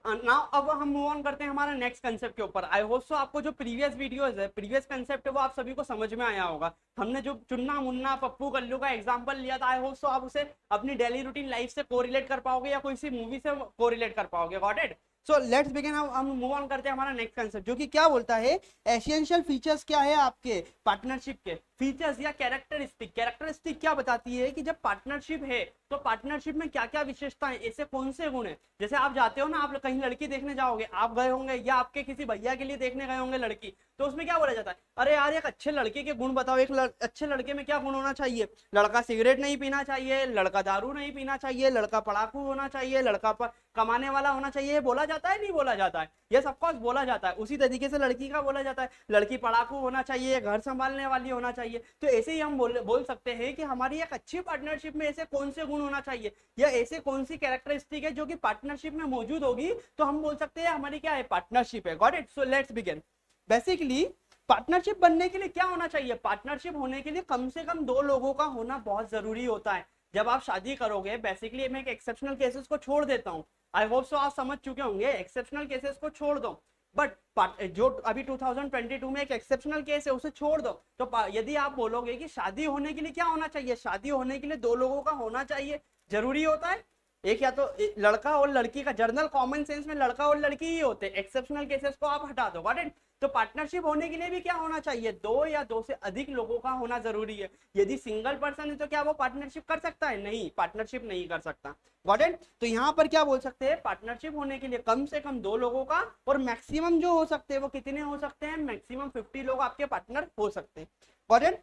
Now अब हम move on करते हैं हमारा नेक्स्ट कंसेप्ट के ऊपर। आई होप सो आपको जो प्रीवियस वीडियोस है, प्रीवियस कंसेप्ट है, वो आप सभी को समझ में आया होगा। हमने जो चुन्ना मुन्ना पप्पू कल्लू का एग्जांपल लिया था, आई होप सो आप उसे अपनी डेली रूटीन लाइफ से कोरिलेट कर पाओगे या कोई सी मूवी से कोरिलेट कर पाओगे। Got it? So let's begin. हम मूव ऑन करते हैं हमारा नेक्स्ट कंसेप्ट, जो कि क्या बोलता है, एसेंशियल फीचर्स क्या है आपके पार्टनरशिप के। फीचर्स या कैरेक्टरिस्टिक, कैरेक्टरिस्टिक क्या बताती है कि जब पार्टनरशिप है तो पार्टनरशिप में क्या क्या विशेषताएं, ऐसे कौन से गुण है। जैसे आप जाते हो ना, आप कहीं लड़की देखने जाओगे, आप गए होंगे या आपके किसी भैया के लिए देखने गए होंगे लड़की, तो उसमें क्या बोला जाता है, अरे यार एक अच्छे लड़के के गुण बताओ। एक अच्छे लड़के में क्या गुण होना चाहिए? लड़का सिगरेट नहीं पीना चाहिए, लड़का दारू नहीं पीना चाहिए, लड़का पढ़ाकू होना चाहिए, लड़का कमाने वाला होना चाहिए। बोला जाता है नहीं बोला जाता है? ये सब कुछ बोला जाता है। उसी तरीके से लड़की का बोला जाता है, लड़की पढ़ाकू होना चाहिए, घर संभालने वाली होना चाहिए। तो ऐसे ही हम बोल सकते हैं कि हमारी एक अच्छी पार्टनरशिप में ऐसे कौन से गुण होना चाहिए या ऐसे कौन सी कैरेक्टरिस्टिक है जो कि पार्टनरशिप में मौजूद होगी, तो हम बोल सकते हैं हमारी क्या है, पार्टनरशिप है। Got it? So let's begin. Basically partnership बनने के लिए क्या होना चाहिए? पार्टनरशिप होने के लिए कम से कम दो लोगों का होना बहुत जरूरी होता है। जब आप शादी करोगे, बेसिकली मैं एक एक्सेप्शनल केसेस को छोड़ देता हूँ, आई होप सो आप समझ चुके होंगे, एक्सेप्शनल केसेस को छोड़ दो। बट जो अभी 2022 में एक एक्सेप्शनल केस है उसे छोड़ दो, तो यदि आप बोलोगे कि शादी होने के लिए क्या होना चाहिए, शादी होने के लिए दो लोगों का होना चाहिए, जरूरी होता है। एक या तो लड़का और लड़की का, जर्नल कॉमन सेंस में लड़का और लड़की ही होते हैं, एक्सेप्शनल केसेस को आप हटा दो। Got it? तो पार्टनरशिप होने के लिए भी क्या होना चाहिए, दो या दो से अधिक लोगों का होना जरूरी है। यदि सिंगल पर्सन है तो क्या वो पार्टनरशिप कर सकता है? नहीं, पार्टनरशिप नहीं कर सकता। Got it? तो यहाँ पर क्या बोल सकते हैं, पार्टनरशिप होने के लिए कम से कम दो लोगों का, और मैक्सिमम जो हो सकते हैं वो कितने हो सकते हैं, मैक्सिमम 50 लोग आपके पार्टनर हो सकते हैं। Got it?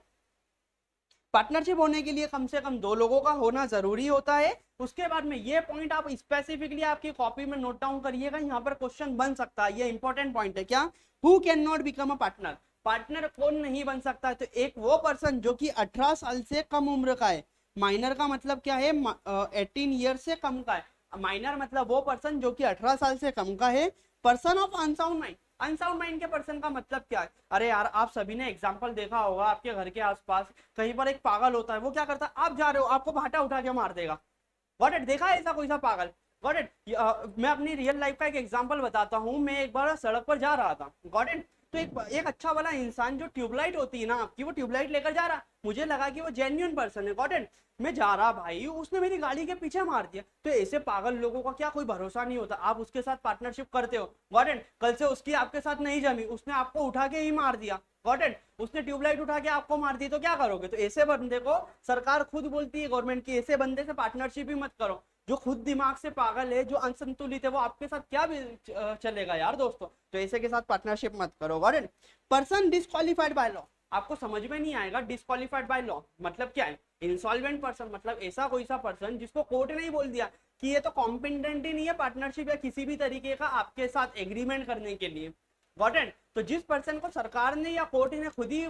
पार्टनरशिप होने के लिए कम से कम दो लोगों का होना जरूरी होता है। उसके बाद में ये पॉइंट आप स्पेसिफिकली आपकी कॉपी में नोट डाउन करिएगा, यहाँ पर क्वेश्चन बन सकता है, ये इंपॉर्टेंट पॉइंट है। क्या? Who can not become a partner? Partner कौन नहीं बन सकता है? तो एक वो पर्सन जो कि 18 साल से कम उम्र का है। माइनर का मतलब क्या है? 18 ईयर से कम का है। माइनर मतलब वो पर्सन जो कि 18 साल से कम का है। Person of unsound mind, unsound mind के पर्सन का मतलब क्या है? अरे यार आप सभी ने एग्जांपल देखा होगा आपके घर के आसपास, कहीं पर एक पागल होता है, वो क्या करता है, आप जा रहे हो आपको भाटा उठा के मार देगा। Got it? देखा है ऐसा कोई सा पागल? Got it? मैं अपनी रियल लाइफ का एक एग्जांपल बताता हूँ। मैं एक बार सड़क पर जा रहा था, गॉट इट, तो एक अच्छा वाला इंसान, जो ट्यूबलाइट होती है ना आपकी, वो ट्यूबलाइट लेकर जा रहा, मुझे लगा कि वो जेन्युइन पर्सन है। Got it? मैं जा रहा भाई, उसने मेरी गाड़ी के पीछे मार दिया। तो ऐसे पागल लोगों का क्या कोई भरोसा नहीं होता? आप उसके साथ पार्टनरशिप करते हो, गॉट इट, कल से उसकी आपके साथ नहीं जमी, उसने आपको उठा के ही मार दिया, गॉट इट, उसने ट्यूबलाइट उठा के आपको मार दी, तो क्या करोगे? तो ऐसे बंदे को सरकार खुद बोलती है, गवर्नमेंट की, ऐसे बंदे से पार्टनरशिप ही मत करो। जो खुद दिमाग से पागल है, जो असंतुलित है, वो आपके साथ क्या भी चलेगा यार दोस्तों। तो ऐसे के साथ पार्टनरशिप मत करो। Got it? Person disqualified by law, आपको समझ में नहीं आएगा डिस्क्वालिफाइड बाय लॉ मतलब क्या है। इंसॉल्वेंट पर्सन मतलब ऐसा कोई सा पर्सन जिसको कोर्ट ने ही बोल दिया कि ये तो कॉम्पिटेंट ही नहीं है पार्टनरशिप या किसी भी तरीके का आपके साथ एग्रीमेंट करने के लिए। Got it? तो जिस पर्सन को सरकार ने या कोर्ट ने खुद ही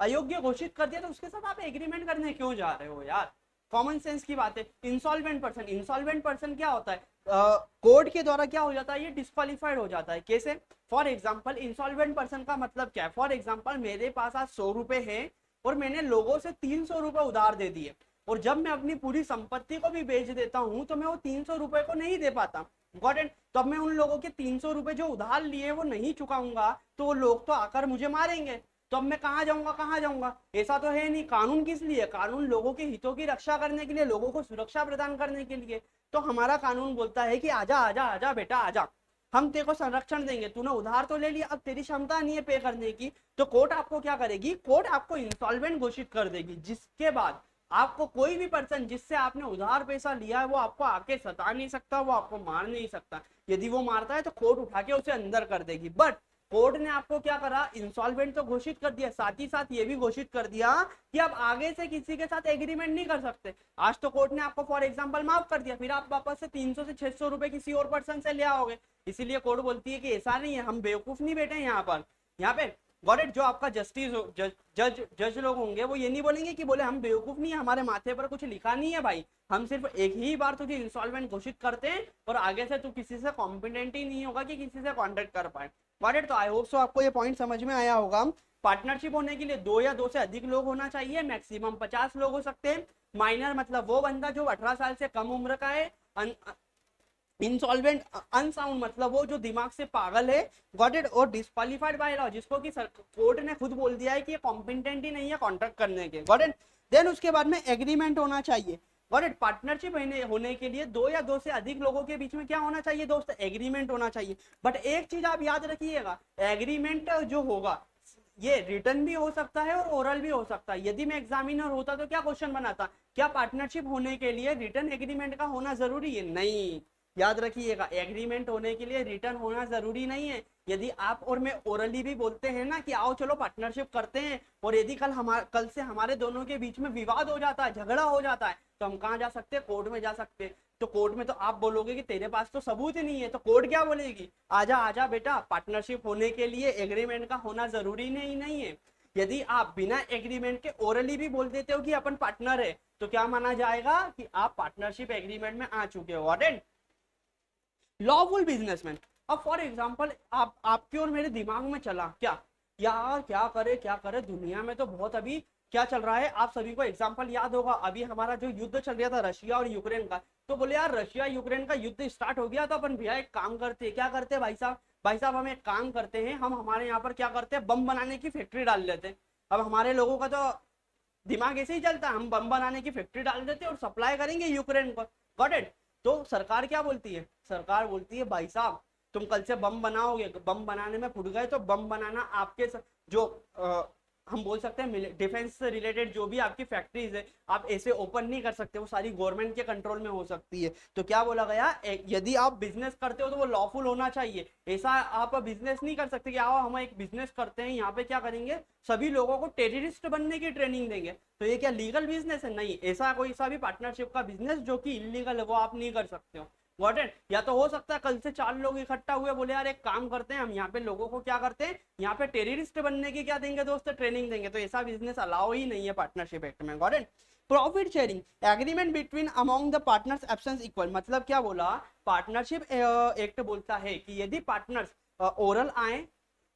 अयोग्य घोषित कर दिया, तो उसके साथ आप एग्रीमेंट करने क्यों जा रहे हो यार? कॉमन सेंस की बात है। इंसॉल्वेंट पर्सन, इंसॉल्वेंट पर्सन क्या होता है, कोर्ट के द्वारा क्या हो जाता है, ये डिस्क्वालिफाइड हो जाता है। कैसे? फॉर एग्जाम्पल, इंसॉल्वेंट पर्सन का मतलब क्या है? फॉर एग्जाम्पल, मेरे पास आज 100 रुपए है और मैंने लोगों से 300 रुपए उधार दे दिए, और जब मैं अपनी पूरी संपत्ति को भी बेच देता हूं तो मैं वो 300 रुपए को नहीं दे पाता। Got it? तो अब मैं उन लोगों के 300 रुपए जो उधार लिए वो नहीं चुकाऊंगा, तो वो लोग तो आकर मुझे मारेंगे। तो अब मैं कहाँ जाऊंगा, कहाँ जाऊंगा? ऐसा तो है नहीं। कानून किस लिए? कानून लोगों के हितों की रक्षा करने के लिए, लोगों को सुरक्षा प्रदान करने के लिए। तो हमारा कानून बोलता है कि आजा आजा आजा बेटा आजा, हम तेरे को संरक्षण देंगे। तूने उधार तो ले लिया, अब तेरी क्षमता नहीं है पे करने की, तो कोर्ट आपको क्या करेगी, कोर्ट आपको इंसॉल्वेंट घोषित कर देगी। जिसके बाद आपको कोई भी पर्सन जिससे आपने उधार पैसा लिया है वो आपको आके सता नहीं सकता, वो आपको मार नहीं सकता। यदि वो मारता है तो कोर्ट उठा के उसे अंदर कर देगी। बट कोर्ट ने आपको क्या करा, इंसॉल्वेंट तो घोषित कर दिया, साथ ही साथ ये भी घोषित कर दिया कि आप आगे से किसी के साथ एग्रीमेंट नहीं कर सकते। आज तो कोर्ट ने आपको फॉर एग्जांपल माफ कर दिया, फिर आप वापस से 300 से 600 रुपए किसी और पर्सन से ले आओगे। इसीलिए कोर्ट बोलती है कि ऐसा नहीं है, हम बेवकूफ नहीं बैठे यहाँ पर। यहाँ पे गॉट इट? जो आपका जस्टिस जज जज जज लोग होंगे वो ये नहीं बोलेंगे कि बोले हम बेवकूफ नहीं है, हमारे माथे पर कुछ लिखा नहीं है भाई, हम सिर्फ एक ही बार तुझे इंस्टॉलमेंट घोषित करते हैं और आगे से तू किसी से कॉम्पिटेंट ही नहीं होगा कि किसी से कॉन्टेक्ट कर पाए। Got it? तो आई होप सो आपको ये पॉइंट समझ में आया होगा। पार्टनरशिप होने के लिए दो या दो से अधिक लोग होना चाहिए, मैक्सिमम 50 लोग हो सकते हैं। माइनर मतलब वो बंदा जो 18 साल से कम उम्र का है। इंसॉल्वेंट अनसाउंड मतलब वो जो दिमाग से पागल है, गॉट इट, और डिस्क्वालीफाइड बाय लॉ जिसको कि कोर्ट ने खुद बोल दिया है कि ये कॉम्पिटेंट ही नहीं है कॉन्ट्रैक्ट करने के, गॉट इट। देन उसके बाद में एग्रीमेंट होना चाहिए, गॉट इट। पार्टनरशिप होने के लिए दो या दो से अधिक लोगों के बीच में क्या होना चाहिए दोस्त, एग्रीमेंट होना चाहिए। बट एक चीज आप याद रखिएगा, एग्रीमेंट जो होगा ये रिटर्न भी हो सकता है और ओरल भी हो सकता है। यदि मैं एग्जामिनर होता तो क्या क्वेश्चन बनाता, क्या पार्टनरशिप होने के लिए रिटर्न एग्रीमेंट का होना जरूरी है, नहीं। याद रखिएगा, एग्रीमेंट होने के लिए रिटर्न होना जरूरी नहीं है। यदि आप और मैं ओरली भी बोलते हैं ना कि आओ चलो पार्टनरशिप करते हैं, और यदि कल से हमारे दोनों के बीच में विवाद हो जाता है, झगड़ा हो जाता है, तो हम कहाँ जा सकते हैं, कोर्ट में जा सकते हैं। तो कोर्ट में तो आप बोलोगे कि तेरे पास तो सबूत ही नहीं है, तो कोर्ट क्या बोलेगी, आजा आजा बेटा, पार्टनरशिप होने के लिए एग्रीमेंट का होना जरूरी नहीं है। यदि आप बिना एग्रीमेंट के ओरली भी बोल देते हो कि अपन पार्टनर है, तो क्या माना जाएगा कि आप पार्टनरशिप एग्रीमेंट में आ चुके हो, ऑलराइट। लॉफुल बिजनेसमैन, अब फॉर एग्जांपल आप आपके और मेरे दिमाग में चला क्या, यार क्या करे दुनिया में तो बहुत अभी क्या चल रहा है। आप सभी को एग्जांपल याद होगा, अभी हमारा जो युद्ध चल रहा था रशिया और यूक्रेन का, तो बोले यार रशिया यूक्रेन का युद्ध स्टार्ट हो गया, तो अपन भैया एक काम करते हैं, क्या करते हैं भाई साहब, भाई साहब हम एक काम करते हैं, हम हमारे यहाँ पर क्या करते हैं, बम बनाने की फैक्ट्री डाल लेते हैं। अब हमारे लोगों का तो दिमाग ऐसे ही चलता है, हम बम बनाने की फैक्ट्री डाल देते हैं और सप्लाई करेंगे यूक्रेन को, गॉट इट। तो सरकार क्या बोलती है, सरकार बोलती है भाई साहब तुम कल से बम बनाओगे, बम बनाने में फुट गए तो बम बनाना आपके जो हम बोल सकते हैं डिफेंस से रिलेटेड जो भी आपकी फैक्ट्रीज है, आप ऐसे ओपन नहीं कर सकते, वो सारी गवर्नमेंट के कंट्रोल में हो सकती है। तो क्या बोला गया, यदि आप बिजनेस करते हो तो वो लॉफुल होना चाहिए। ऐसा आप बिजनेस नहीं कर सकते कि आओ हम एक बिजनेस करते हैं, यहाँ पे क्या करेंगे, सभी लोगों को टेररिस्ट बनने की ट्रेनिंग देंगे, तो ये क्या लीगल बिजनेस है, नहीं। ऐसा कोई सा भी पार्टनरशिप का बिजनेस जो कि इलीगल है वो आप नहीं कर सकते हो, गॉट इट। या तो हो सकता है कल से चार लोग इकट्ठा हुए, बोले यार एक काम करते हैं, हम यहाँ पे लोगों को क्या करते हैं, यहाँ पे टेररिस्ट बनने की क्या देंगे दोस्त, ट्रेनिंग देंगे, तो ऐसा बिजनेस अलाउ ही नहीं है पार्टनरशिप एक्ट में, got it. Profit sharing agreement between among the partners absence equal, मतलब क्या बोला, पार्टनरशिप एक्ट बोलता है कि यदि पार्टनर्स ओरल आए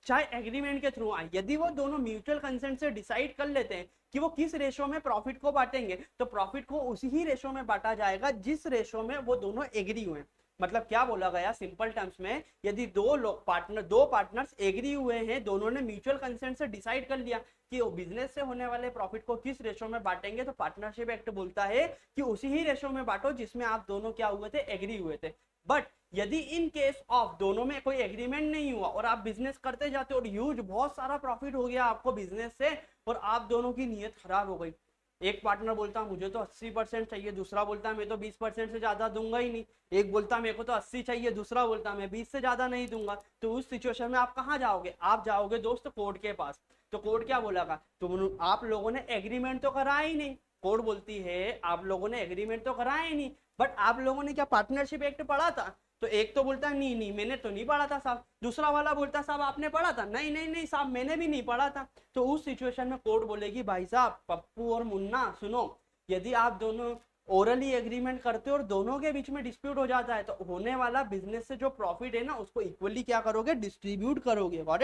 चाहे एग्रीमेंट के थ्रू आए, यदि वो दोनों म्यूचुअल कंसेंट से डिसाइड कर लेते हैं कि वो किस रेशो में प्रॉफिट को बांटेंगे, तो प्रॉफिट को उसी ही रेशो में बांटा जाएगा जिस रेशो में वो दोनों एग्री हुए। मतलब क्या बोला गया सिंपल टर्म्स में, यदि दो पार्टनर्स एग्री हुए हैं, दोनों ने म्यूचुअल कंसेंट से डिसाइड कर लिया कि वो बिजनेस से होने वाले प्रॉफिट को किस रेशो में बांटेंगे, तो पार्टनरशिप एक्ट बोलता है कि उसी ही रेशो में बांटो जिसमें आप दोनों क्या हुए थे, एग्री हुए थे। बट यदि इन केस ऑफ दोनों में कोई एग्रीमेंट नहीं हुआ और आप बिजनेस करते जाते और ह्यूज बहुत सारा प्रॉफिट हो गया आपको बिजनेस से, और आप दोनों की नीयत खराब हो गई, एक पार्टनर बोलता मुझे तो 80% चाहिए, दूसरा बोलता मैं तो 20% से ज्यादा दूंगा ही नहीं, एक बोलता मेरे को तो 80 चाहिए, दूसरा बोलता मैं 20 से ज्यादा नहीं दूंगा, तो उस सिचुएशन में आप कहाँ जाओगे, आप जाओगे दोस्त कोर्ट के पास। तो कोर्ट क्या बोलेगा, तुम आप लोगों ने एग्रीमेंट तो करा ही नहीं, कोर्ट बोलती है आप लोगों ने एग्रीमेंट तो करा ही नहीं, बट आप लोगों ने क्या पार्टनरशिप एक्ट पढ़ा था, तो एक तो बोलता नहीं नहीं मैंने तो नहीं पढ़ा था साहब, दूसरा वाला बोलता साहब आपने पढ़ा था, नहीं नहीं नहीं साहब मैंने भी नहीं पढ़ा था। तो उस सिचुएशन में कोर्ट बोलेगी भाई साहब पप्पू और मुन्ना सुनो, यदि आप दोनों ओरली एग्रीमेंट करते हो और दोनों के बीच में डिस्प्यूट हो जाता है, तो होने वाला बिजनेस से जो प्रॉफिट है ना उसको इक्वली क्या करोगे, डिस्ट्रीब्यूट करोगे, गॉट।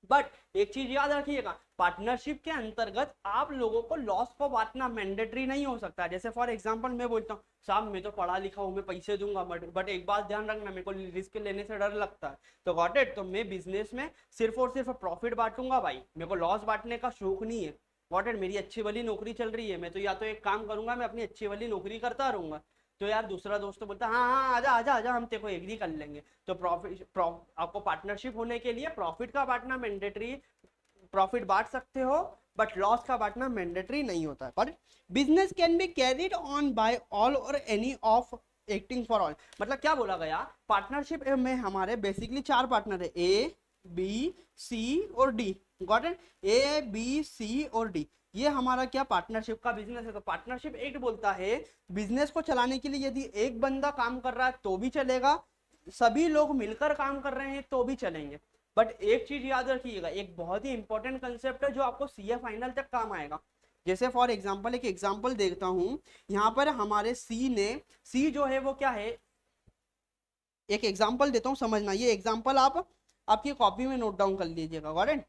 बट एक चीज याद रखिएगा, पार्टनरशिप के अंतर्गत आप लोगों को लॉस को बांटना मैंडेटरी नहीं हो सकता। जैसे फॉर एग्जांपल मैं बोलता हूँ साहब मैं तो पढ़ा लिखा हूँ मैं पैसे दूंगा, बट एक बात ध्यान रखना मेरे को रिस्क लेने से डर लगता है, तो गॉट इट, तो मैं बिजनेस में सिर्फ और सिर्फ प्रॉफिट बांटूंगा भाई, मेरे को लॉस बांटने का शौक नहीं है, गॉट इट। मेरी अच्छी वाली नौकरी चल रही है, मैं तो या तो एक काम करूंगा मैं अपनी अच्छी वाली नौकरी करता रहूंगा, तो यार दूसरा दोस्त तो बोलता हाँ हाँ आजा आजा आजा हम तेरे को एग्री कर लेंगे। तो आपको पार्टनरशिप होने के लिए प्रॉफिट का बांटना मैंडेटरी, प्रॉफिट बांट सकते हो बट लॉस का बांटना मैंडेटरी नहीं होता है, पर business can be carried on by all और any of acting for all. मतलब क्या बोला गया, पार्टनरशिप में हमारे बेसिकली चार पार्टनर है, ए बी सी और D, got it, A B C और डी, ये हमारा क्या पार्टनरशिप का बिजनेस है। तो पार्टनरशिप एक्ट बोलता है बिजनेस को चलाने के लिए यदि एक बंदा काम कर रहा है तो भी चलेगा, सभी लोग मिलकर काम कर रहे हैं तो भी चलेंगे। बट एक चीज याद रखिएगा, एक बहुत ही इंपॉर्टेंट कंसेप्ट है जो आपको सीए फाइनल तक काम आएगा। जैसे फॉर एग्जांपल एक एग्जांपल देखता हूं, यहाँ पर हमारे सी जो है वो क्या है, एक एग्जांपल देता हूं समझना, ये एग्जांपल आप आपकी कॉपी में नोट डाउन कर लीजिएगा, गॉट इट।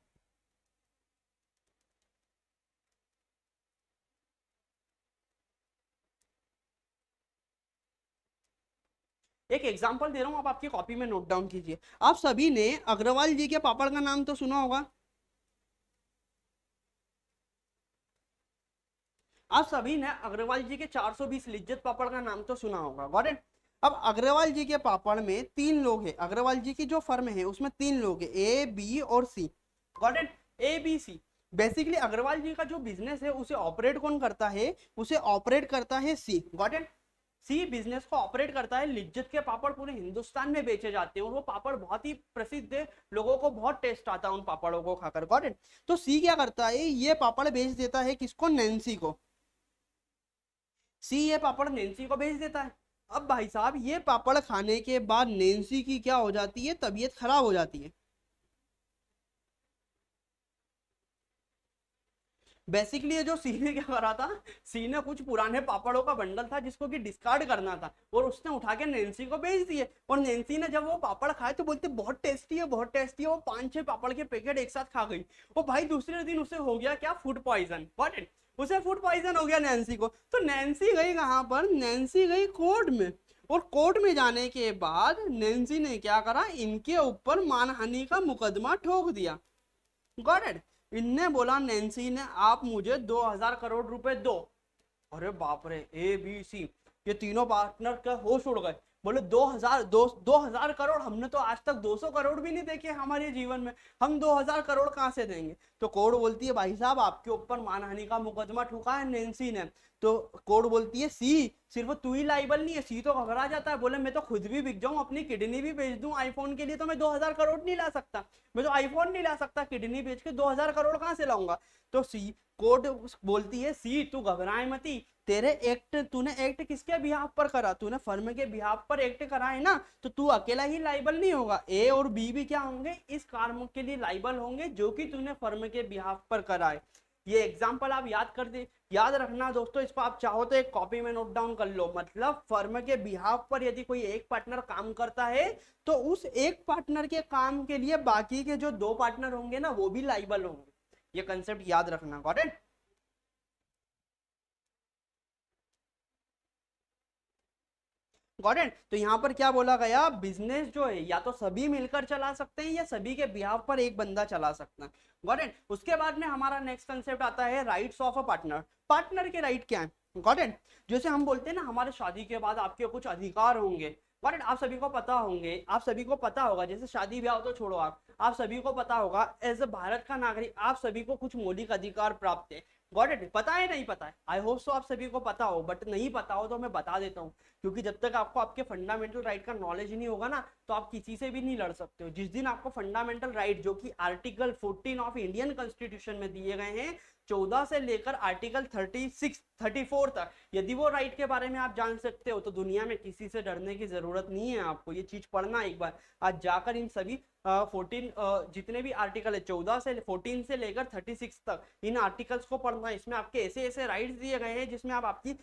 एक एग्जांपल दे रहा हूं, आप आपकी कॉपी में नोट डाउन कीजिए। आप सभी ने अग्रवाल जी के पापड़ का नाम तो सुना होगा, आप सभी ने अग्रवाल जी के 420 लिज्जत पापड़ का नाम तो सुना होगा, गॉट इट। अब अग्रवाल जी के पापड़ में 3 लोग हैं, अग्रवाल जी की जो फर्म है उसमें 3 लोग हैं, ए बी और C, got it, A B C. Basically Agarwal ji का जो बिजनेस है उसे ऑपरेट कौन करता है, उसे ऑपरेट करता है सी, गॉट इट। सी बिजनेस को ऑपरेट करता है। लिज्जत के पापड़ पूरे हिंदुस्तान में बेचे जाते हैं और वो पापड़ बहुत ही प्रसिद्ध है, लोगों को बहुत टेस्ट आता है उन पापड़ों को खाकर, गॉट इट। तो सी क्या करता है, ये पापड़ बेच देता है किसको, नैन्सी को। सी ये पापड़ नैन्सी को भेज देता है। अब भाई साहब ये पापड़ खाने के बाद नैन्सी की क्या हो जाती है, तबीयत खराब हो जाती है। बेसिकली ये जो सी ने क्या करा था, सी ने कुछ पुराने पापड़ों का बंडल था जिसको कि डिस्कार्ड करना था और उसने उठा के नैन्सी को भेज दिए। और नैन्सी ने जब वो पापड़ खाए तो बोलते बहुत टेस्टी है, बहुत टेस्टी है। वो 5-6 पापड़ के पैकेट एक साथ खा गई। वो भाई दूसरे दिन उसे हो गया क्या, फूड पॉइजन, गॉट इट। उसे फूड पॉइजन हो गया नैन्सी को। तो नैन्सी गई कहाँ पर, नैन्सी गई कोर्ट में। और कोर्ट में जाने के बाद नैन्सी ने क्या करा, इनके ऊपर मानहानि का मुकदमा ठोक दिया, गॉट इट। इनने बोला नैन्सी ने, आप मुझे 2000 करोड़ रुपए दो। अरे बाप रे, ए बी सी ये तीनों पार्टनर का होश उड़ गए। बोले 2000 करोड़, हमने तो आज तक 200 करोड़ भी नहीं देखे हमारे जीवन में, हम 2000 करोड़ कहां से देंगे। तो कोर्ट बोलती है भाई साहब आपके ऊपर मानहानि का मुकदमा ठुका है नैन्सी ने। तो कोर्ट बोलती है सी सिर्फ तू ही लाइबल नहीं है। सी तो घबरा जाता है, बोले मैं तो खुद भी बिक जाऊं, अपनी किडनी भी बेच दूं आईफोन के लिए, तो मैं 2000 करोड़ नहीं ला सकता, मैं तो आईफोन नहीं ला सकता, किडनी बेच के 2000 करोड़ कहां से लाऊंगा। तो सी कोर्ट बोलती है सी तू घबराए मती, तेरे एक्ट, तूने एक्ट किसके बिहाफ पर करा, तूने फर्म के बिहाफ पर एक्ट करा है ना, तो तू अकेला ही लाइबल नहीं होगा, ए और बी भी क्या होंगे, इस कार्य के लिए लाइबल होंगे जो कि तूने फर्म के बिहाफ पर करा है। ये एग्जाम्पल आप याद कर दे, याद रखना दोस्तों, इसको आप चाहो तो एक कॉपी में नोट डाउन कर लो। मतलब फर्म के बिहाफ पर यदि कोई एक पार्टनर काम करता है तो उस एक पार्टनर के काम के लिए बाकी के जो 2 पार्टनर होंगे ना वो भी लाइबल होंगे। ये कंसेप्ट याद रखना, गॉट इट। Got it. तो यहाँ पर क्या बोला गया, बिजनेस जो है या तो सभी मिलकर चला सकते हैं या सभी के बिहाफ पर एक बंदा चला सकता है, गॉट इट। उसके बाद में हमारा नेक्स्ट कंसेप्ट आता है rights of a partner. Partner के राइट क्या है, गॉट इट। जैसे हम बोलते हैं ना हमारे शादी के बाद आपके कुछ अधिकार होंगे, गॉट इट। आप सभी को पता होंगे, आप सभी को पता होगा, जैसे शादी ब्याह तो छोड़ो, आप सभी को पता होगा एज ए भारत का नागरिक आप सभी को कुछ मौलिक अधिकार प्राप्त है, गॉट इट। पता है नहीं पता है, आई होप सो आप सभी को पता हो, बट नहीं पता हो तो मैं बता देता हूँ। क्योंकि जब तक आपको आपके फंडामेंटल राइट का नॉलेज नहीं होगा ना तो आप किसी से भी नहीं लड़ सकते हो। जिस दिन आपको फंडामेंटल राइट जो कि आर्टिकल 14 ऑफ इंडियन कॉन्स्टिट्यूशन में दिए गए हैं, 14 से लेकर आर्टिकल 34 तक, यदि वो राइट के बारे में आप जान सकते हो तो दुनिया में किसी से डरने की जरूरत नहीं है। आपको ये चीज पढ़ना एक बार, आज जाकर इन सभी 14 जितने भी आर्टिकल है 14 से 14 से लेकर 36 तक, इन आर्टिकल्स को पढ़ना। इसमें आपके ऐसे ऐसे राइट्स दिए गए हैं जिसमें आप आपकी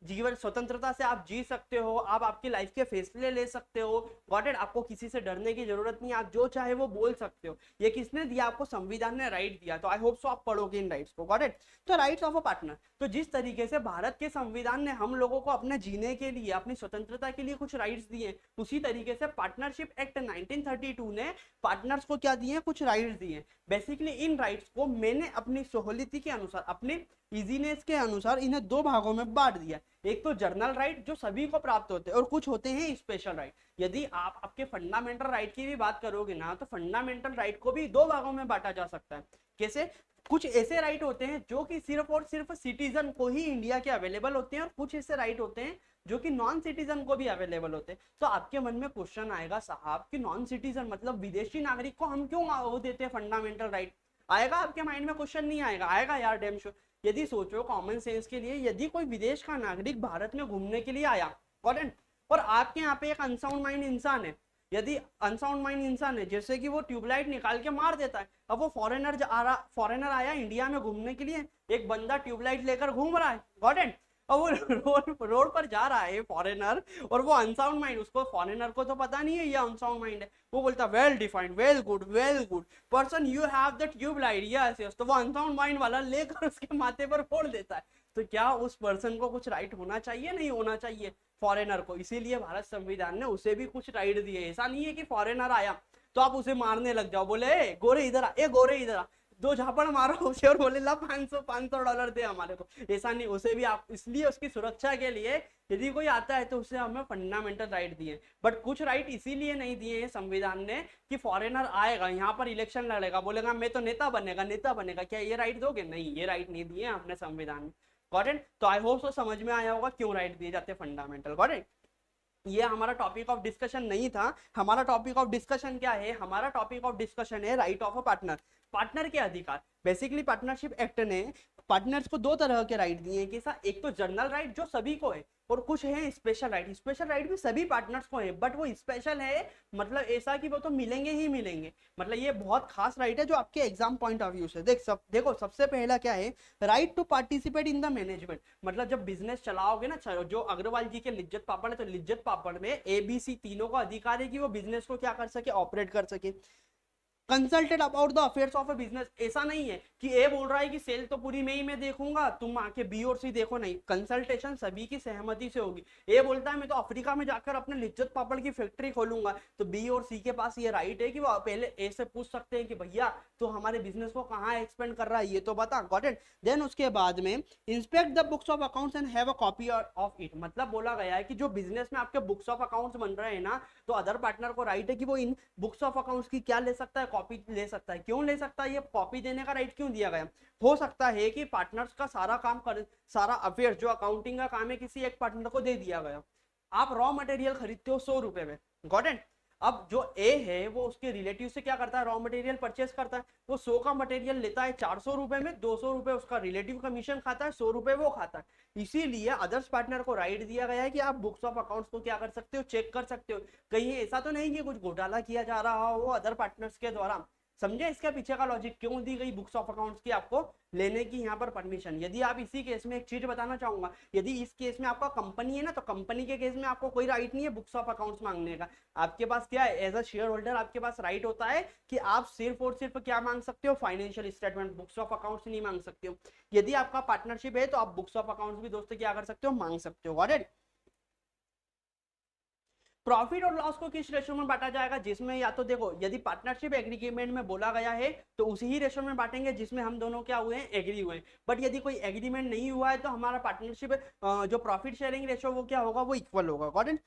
जीवन स्वतंत्रता से आप जी सकते हो, आप आपकी लाइफ के फैसले ले सकते हो, गॉट इट। आपको किसी से डरने की जरूरत नहीं, आप जो चाहे वो बोल सकते हो। ये किसने दिया आपको, संविधान ने राइट दिया। तो आई होप सो आप पढ़ोगे इन राइट्स को, गॉट इट। तो राइट्स ऑफ अ पार्टनर, तो जिस तरीके से भारत के संविधान ने हम लोगों को अपने जीने के लिए, अपनी स्वतंत्रता के लिए कुछ राइट्स दिए, उसी तरीके से पार्टनरशिप एक्ट 1932 ने पार्टनर्स को क्या दिए, कुछ राइट्स दिए। बेसिकली इन राइट्स को मैंने अपनी सहूलियत के अनुसार, अपने इजीनेस के अनुसार इन्हें 2 भागों में बांट दिया। एक तो जर्नल राइट जो सभी को प्राप्त होते हैं और कुछ होते हैं स्पेशल राइट। यदि आप आपके फंडामेंटल राइट की भी बात करोगे ना तो फंडामेंटल राइट को भी 2 भागों में बांटा जा सकता है। कैसे, कुछ ऐसे राइट होते हैं जो कि सिर्फ और सिर्फ सिटीजन को ही इंडिया के अवेलेबल होते हैं और कुछ ऐसे राइट होते हैं जो कि नॉन सिटीजन को भी अवेलेबल होते हैं। तो आपके मन में क्वेश्चन आएगा साहब कि नॉन सिटीजन मतलब विदेशी नागरिक को हम क्यों वो देते हैं फंडामेंटल राइट, आएगा आपके माइंड में क्वेश्चन, नहीं आएगा, आएगा यार डैम श्योर। यदि सोचो कॉमन सेंस के लिए, यदि कोई विदेश का नागरिक भारत में घूमने के लिए आया, और आपके यहाँ पे एक अनसाउंड माइंड इंसान है, यदि अनसाउंड माइंड इंसान है जैसे कि वो ट्यूबलाइट निकाल के मार देता है, अब वो फॉरेनर आया इंडिया में घूमने के लिए, एक बंदा ट्यूबलाइट लेकर घूम रहा है, गॉट इट। और वो रोड पर जा रहा है फॉरेनर, और वो अनसाउंड माइंड, उसको फॉरेनर को तो पता नहीं है ये अनसाउंड माइंड है, वो बोलता well defined, well good person, you have the tube light, yes yes, तो वो अनसाउंड माइंड वाला लेकर उसके माथे पर फोड़ देता है। तो क्या उस पर्सन को कुछ राइट होना चाहिए, नहीं होना चाहिए फॉरेनर को? इसीलिए भारत संविधान ने उसे भी कुछ राइट दिए। ऐसा नहीं है कि फॉरेनर आया तो आप उसे मारने लग जाओ, बोले ए गोरे इधर आ, ए गोरे इधर आ, दो झापड़ मारो उसे और बोले ला 500 $500 दे हमारे को। ऐसा नहीं, उसे भी आप, इसलिए उसकी सुरक्षा के लिए यदि कोई आता है तो उसे हमें फंडामेंटल राइट दिए। बट कुछ राइट इसीलिए नहीं दिए हैं संविधान ने कि फॉरेनर आएगा यहाँ पर इलेक्शन लड़ेगा, बोलेगा मैं तो नेता बनेगा, क्या ये राइट दोगे? नहीं, ये राइट नहीं दिए आपने संविधान में। Got it? तो आई होप तो समझ में आया होगा क्यों राइट दिए जाते फंडामेंटल। Got it? ये हमारा टॉपिक ऑफ डिस्कशन नहीं था। हमारा टॉपिक ऑफ डिस्कशन क्या है? हमारा टॉपिक ऑफ डिस्कशन है right of a partner, partner के अधिकार। बेसिकली पार्टनरशिप एक्ट ने पार्टनर्स को दो तरह के राइट दिए हैं कि एक तो जनरल राइट जो सभी को है, और कुछ है स्पेशल राइट। स्पेशल राइट भी सभी पार्टनर्स को है, बट वो स्पेशल है मतलब ऐसा कि वो तो मिलेंगे ही मिलेंगे, मतलब ये बहुत खास राइट है जो आपके एग्जाम पॉइंट ऑफ व्यू से देखो सबसे पहला क्या है, right to participate in the management. मतलब जब बिजनेस चलाओगे ना, जो अग्रवाल जी के लिज्जत पापड़ है, तो लिज्जत पापड़ में ABC तीनों का अधिकार है कि वो बिजनेस को क्या कर सके, ऑपरेट कर सके। Consulted about the affairs of A business, ऐसा नहीं है कि ए बोल रहा है कि सेल तो पूरी मैं देखूंगा, तुम आके बी और सी देखो, नहीं, कंसल्टेशन सभी की सहमति से होगी। ए बोलता है मैं तो अफ्रीका में जाकर अपने लिज्जत पापड़ की फैक्ट्री खोलूंगा, तो बी और सी के पास ये राइट है कि वो पहले ए से पूछ सकते हैं कि भैया तो हमारे बिजनेस को कहाँ एक्सपेंड कर रहा है ये तो बता। Got it? देन उसके बाद में inspect the books of accounts and have a copy of it. मतलब बोला गया है कि जो बिजनेस में आपके बुक्स ऑफ अकाउंट्स बन रहे हैं ना, तो अदर पार्टनर को राइट है कि वो इन बुक्स ऑफ अकाउंट्स की क्या ले सकता है, कॉपी ले सकता है। क्यों ले सकता है? ये कॉपी देने का राइट क्यों दिया गया? हो सकता है कि पार्टनर्स का सारा काम कर, सारा अफेयर जो अकाउंटिंग का काम है किसी एक पार्टनर को दे दिया गया। आप रॉ मटेरियल खरीदते हो 100 रुपए में, गॉट इट? अब जो ए है वो उसके रिलेटिव से क्या करता है, रॉ मटेरियल परचेस करता है, वो 100 का मटेरियल लेता है 400 रुपए में, 200 रुपए उसका रिलेटिव कमीशन खाता है, 100 रुपए वो खाता है। इसीलिए अदर्स पार्टनर को राइट दिया गया है कि आप बुक्स ऑफ अकाउंट्स को क्या कर सकते हो, चेक कर सकते हो। कहीं ऐसा तो नहीं कि कुछ घोटाला किया जा रहा हो अदर पार्टनर्स के द्वारा। समझे इसके पीछे का लॉजिक, क्यों दी गई बुक्स ऑफ अकाउंट्स की आपको लेने की यहाँ पर परमिशन। यदि आप इसी केस में एक चीज बताना चाहूंगा, यदि इस केस में आपका कंपनी है ना, तो कंपनी के केस में आपको कोई राइट नहीं है बुक्स ऑफ अकाउंट्स मांगने का। आपके पास क्या है, एज अ शेयर होल्डर आपके पास राइट होता है कि आप सिर्फ और सिर्फ क्या मांग सकते हो, financial statement, books of accounts नहीं मांग सकते हो। यदि आपका पार्टनरशिप है तो आप बुक्स ऑफ अकाउंट्स भी दोस्तों क्या कर सकते हो, मांग सकते हो। Got it? प्रॉफिट और लॉस को किस रेशो में बांटा जाएगा, जिसमें या तो देखो यदि पार्टनरशिप एग्रीमेंट में बोला गया है तो उसी ही रेशो में बांटेंगे जिसमें हम दोनों क्या हुए हैं, एग्री हुए हैं। बट यदि कोई एग्रीमेंट नहीं हुआ है तो हमारा पार्टनरशिप जो प्रॉफिट शेयरिंग रेशो वो क्या होगा, वो इक्वल होगा। Got it?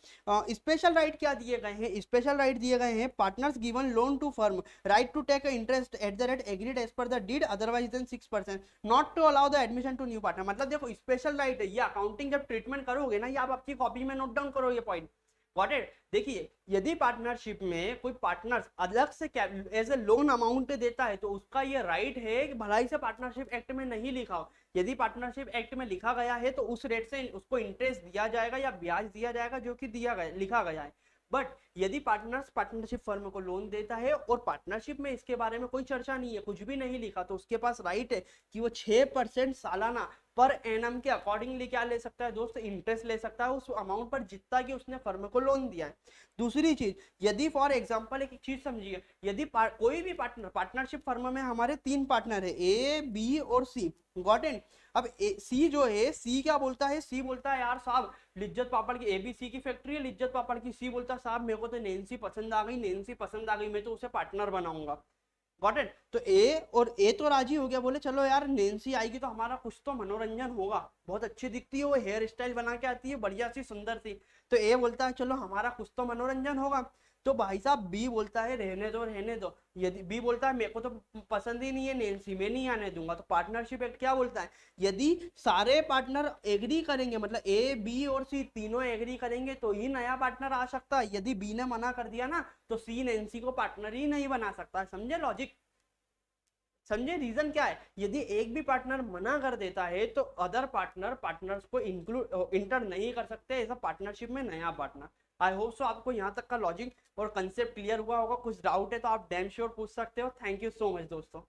स्पेशल राइट क्या दिए गए हैं, स्पेशल राइट दिए गए हैं partners given loan to firm right to take interest at the rate agreed as per the deed otherwise then 6%, not to allow the admission to new partner. मतलब देखो special right है, ये accounting जब treatment करोगे ना, ये आप आपकी कॉपी में नोट डाउन करो ये पॉइंट। Got it? देखिए यदि पार्टनरशिप में कोई पार्टनर अलग से एज ए लोन अमाउंट देता है तो उसका ये राइट है कि भलाई से पार्टनरशिप एक्ट में नहीं लिखा हो। यदि पार्टनरशिप एक्ट में लिखा गया है तो उस रेट से उसको इंटरेस्ट दिया जाएगा या ब्याज दिया जाएगा जो कि दिया गया लिखा गया है। बट यदि पार्टनरशिप फर्म को लोन देता है और पार्टनरशिप में इसके बारे में कोई चर्चा नहीं है, कुछ भी नहीं लिखा, तो उसके पास राइट है कि वो 6% सालाना पर एनम के अकॉर्डिंगली क्या ले सकता है दोस्त, इंटरेस्ट ले सकता है उस अमाउंट पर जितना कि उसने फर्म को लोन दिया है। दूसरी चीज, यदि फॉर एग्जांपल एक चीज समझिए, यदि कोई भी पार्टनरशिप फर्म में हमारे 3 पार्टनर है, ए बी और सी। Got it? अब सी जो है, सी क्या बोलता है, सी बोलता है यार साहब लिज्जत पापड़ की ABC की फैक्ट्री है लिज्जत पापड़ की, सी बोलता है साहब मेरे को तो नैन्सी पसंद आ गई, नैन्सी पसंद आ गई, मैं तो उसे पार्टनर बनाऊंगा। Got it? तो ए तो राजी हो गया, बोले चलो यार नैन्सी आएगी तो हमारा कुछ तो मनोरंजन होगा, बहुत अच्छी दिखती है वो, हेयर स्टाइल बना के आती है बढ़िया सी सुंदर सी, तो ए बोलता है चलो हमारा कुछ तो मनोरंजन होगा। तो भाई साहब बी बोलता है रहने दो रहने दो, यदि बी बोलता है मेरे को तो पसंद ही नहीं है नैन्सी, मैं नहीं आने दूंगा, तो पार्टनरशिप एक्ट क्या बोलता है, यदि सारे पार्टनर एग्री करेंगे, मतलब ए बी और सी तीनों एग्री करेंगे तो ही नया पार्टनर आ सकता है। यदि बी ने मना कर दिया ना तो सी नैन्सी को पार्टनर ही नहीं बना सकता। समझे लॉजिक? समझे रीजन क्या है? यदि एक भी पार्टनर मना कर देता है तो अदर पार्टनर्स को इंक्लूड इंटर नहीं कर सकते ऐसा पार्टनरशिप में नया पार्टनर। आई होप सो आपको यहाँ तक का लॉजिक और कंसेप्ट क्लियर हुआ होगा। कुछ डाउट है तो आप डैम श्योर पूछ सकते हो। थैंक यू सो मच दोस्तों।